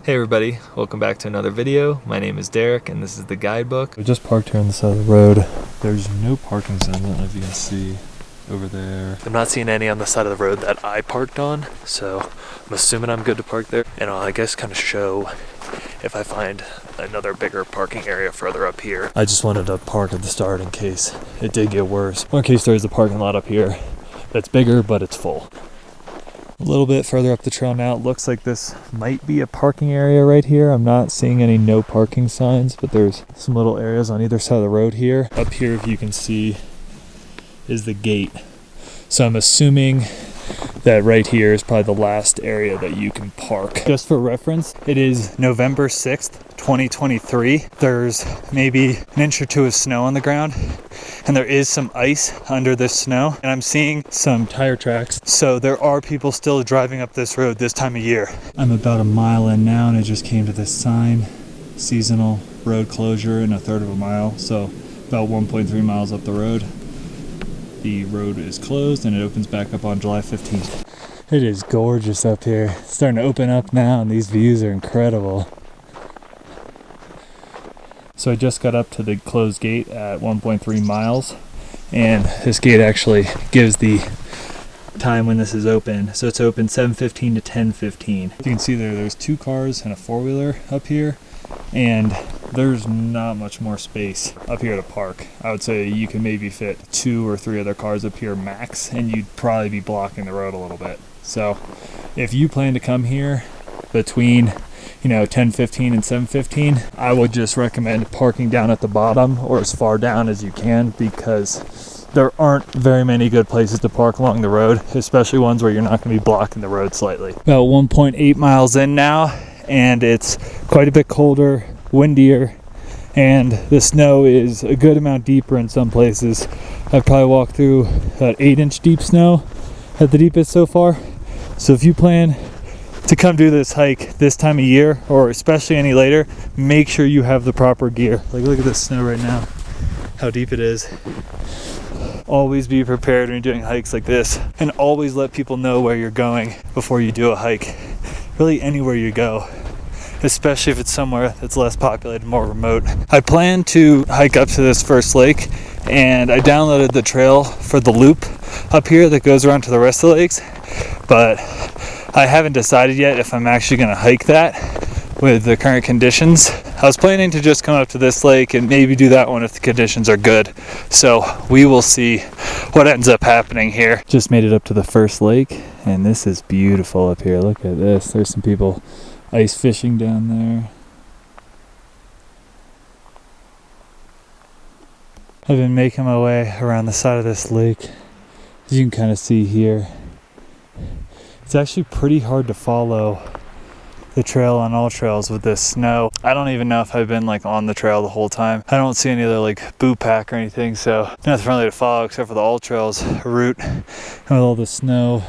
Hey everybody, welcome back to another video. My name is Derek and this is the guidebook. We just parked here on the side of the road. There's no parking signs, I don't know if you can see over there. I'm not seeing any on the side of the road that I parked on, so I'm assuming I'm good to park there. And I'll, I guess, kind of show if I find another bigger parking area further up here. I just wanted to park at the start in case it did get worse. Or in case there's a parking lot up here that's bigger but it's full. A little bit further up the trail now, it looks like this might be a parking area right here. I'm not seeing any no parking signs, but there's some little areas on either side of the road here. Up here, if you can see, is the gate. So I'm assuming that right here is probably the last area that you can park. Just for reference, it is November 6th, 2023. There's maybe an inch or two of snow on the ground, and there is some ice under this snow, and I'm seeing some tire tracks. So there are people still driving up this road this time of year. I'm about a mile in now, and I just came to this sign, seasonal road closure in a third of a mile. So about 1.3 miles up the road. The road is closed and it opens back up on July 15th. It is gorgeous up here. It's starting to open up now and these views are incredible. So I just got up to the closed gate at 1.3 miles, and this gate actually gives the time when this is open. So it's open 7:15 to 10:15. You can see there's two cars and a four-wheeler up here, and there's not much more space up here to park. I would say you can maybe fit 2 or 3 other cars up here max, and you'd probably be blocking the road a little bit. So if you plan to come here between 10:15 and 7:15, I would just recommend parking down at the bottom or as far down as you can, because there aren't very many good places to park along the road, especially ones where you're not going to be blocking the road slightly. About 1.8 miles in now, and it's quite a bit colder, windier, and the snow is a good amount deeper in some places. I've probably walked through about 8-inch deep snow at the deepest so far. So if you plan to come do this hike this time of year, or especially any later, make sure you have the proper gear. Like, look at this snow right now, how deep it is. Always be prepared when you're doing hikes like this, and always let people know where you're going before you do a hike. Really anywhere you go, especially if it's somewhere that's less populated, more remote. I plan to hike up to this first lake, and I downloaded the trail for the loop up here that goes around to the rest of the lakes, but I haven't decided yet if I'm actually going to hike that with the current conditions. I was planning to just come up to this lake and maybe do that one if the conditions are good. So we will see what ends up happening here. Just made it up to the first lake, and this is beautiful up here. Look at this. There's some people ice fishing down there. I've been making my way around the side of this lake, as you can kind of see here. It's actually pretty hard to follow the trail on all trails with this snow. I don't even know if I've been on the trail the whole time. I don't see any other boot pack or anything, so nothing really to follow except for the all trails route. And with all the snow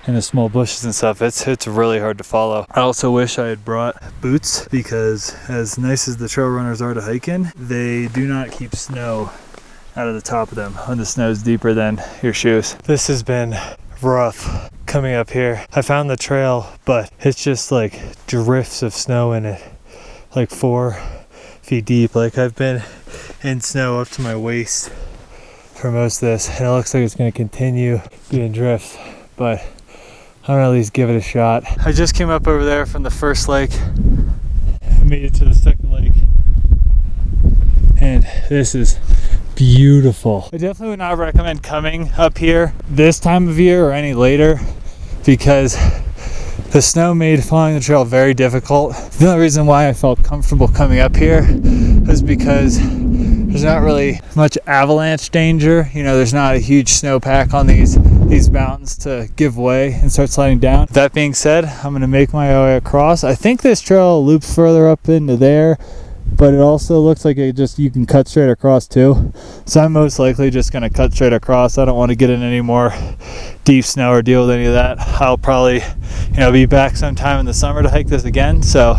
and the small bushes and stuff, it's really hard to follow. I also wish I had brought boots, because as nice as the trail runners are to hike in, they do not keep snow out of the top of them when the snow is deeper than your shoes. This has been rough coming up here. I found the trail, but it's just drifts of snow in it, 4 feet deep. I've been in snow up to my waist for most of this, and it looks like it's going to continue being drifts, but I'm gonna at least give it a shot. I just came up over there from the first lake, made it to the second lake, and this is beautiful. I definitely would not recommend coming up here this time of year or any later, because the snow made following the trail very difficult. The only reason why I felt comfortable coming up here was because there's not really much avalanche danger. There's not a huge snowpack on these mountains to give way and start sliding down. That being said, I'm going to make my way across. I think this trail loops further up into there, but it also looks like you can cut straight across too. So I'm most likely just going to cut straight across. I don't want to get in any more deep snow or deal with any of that. I'll probably be back sometime in the summer to hike this again, so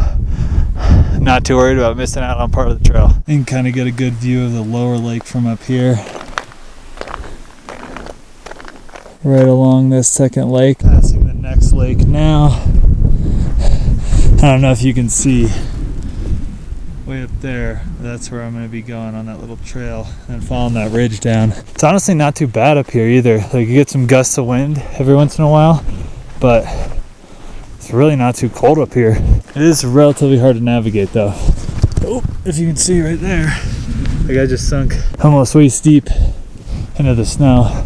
not too worried about missing out on part of the trail. You can kind of get a good view of the lower lake from up here, right along this second lake. Passing the next lake now. don't know if you can see way up there, that's where I'm going to be going on that little trail and following that ridge down. It's honestly not too bad up here either. Like, you get some gusts of wind every once in a while, but it's really not too cold up here. It is relatively hard to navigate though. Oh, if you can see right there, like, I just sunk almost waist deep into the snow.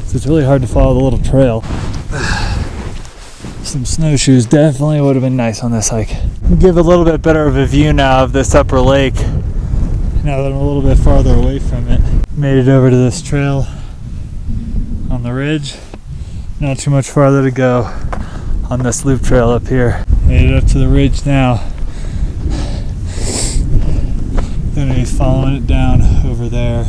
So it's really hard to follow the little trail. Some snowshoes definitely would have been nice on this hike. I'll give a little bit better of a view now of this upper lake now that I'm a little bit farther away from it. Made it over to this trail on the ridge. Not too much farther to go on this loop trail up here. Made it up to the ridge now. Gonna be following it down over there.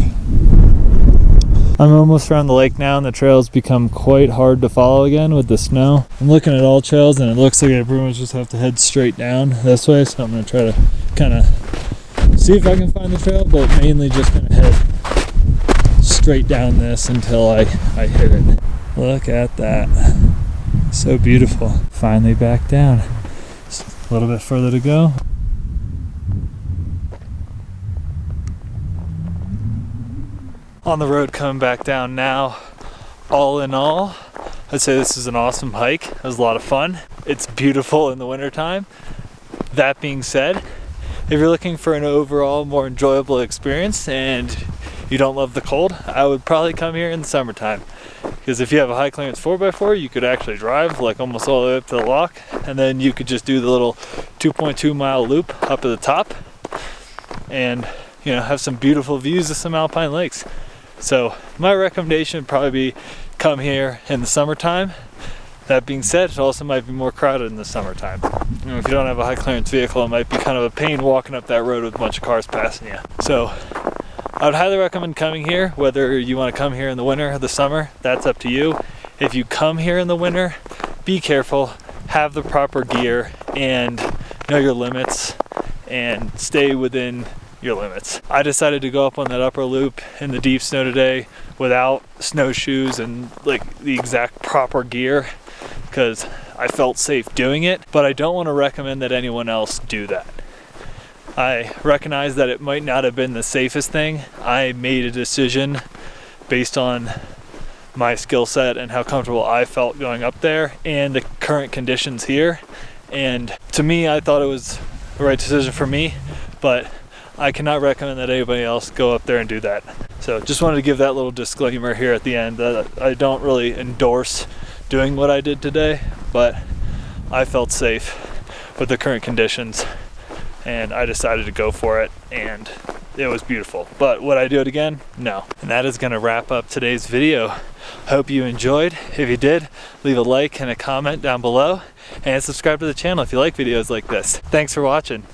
I'm almost around the lake now, and the trails become quite hard to follow again with the snow. I'm looking at all trails and it looks like I pretty much just have to head straight down this way, so I'm going to try to kind of see if I can find the trail, but mainly just going to head straight down this until I hit it. Look at that. So beautiful. Finally back down. Just a little bit further to go. On the road coming back down now. All in all, I'd say this is an awesome hike. It was a lot of fun. It's beautiful in the wintertime. That being said, if you're looking for an overall more enjoyable experience and you don't love the cold, I would probably come here in the summertime. Because if you have a high clearance 4x4, you could actually drive like almost all the way up to the loch, and then you could just do the little 2.2 mile loop up at the top and, you know, have some beautiful views of some alpine lakes. So my recommendation would probably be come here in the summertime. That being said, it also might be more crowded in the summertime. You know, if you don't have a high clearance vehicle, it might be kind of a pain walking up that road with a bunch of cars passing you. So I would highly recommend coming here. Whether you want to come here in the winter or the summer, that's up to you. If you come here in the winter, be careful, have the proper gear, and know your limits, and stay within your limits. I decided to go up on that upper loop in the deep snow today without snowshoes and like the exact proper gear because I felt safe doing it, but I don't want to recommend that anyone else do that. I recognize that it might not have been the safest thing. I made a decision based on my skill set and how comfortable I felt going up there and the current conditions here, and to me I thought it was the right decision for me, but I cannot recommend that anybody else go up there and do that. So just wanted to give that little disclaimer here at the end that I don't really endorse doing what I did today, but I felt safe with the current conditions and I decided to go for it, and it was beautiful. But would I do it again? No. And that is going to wrap up today's video. Hope you enjoyed. If you did, leave a like and a comment down below and subscribe to the channel if you like videos like this. Thanks for watching.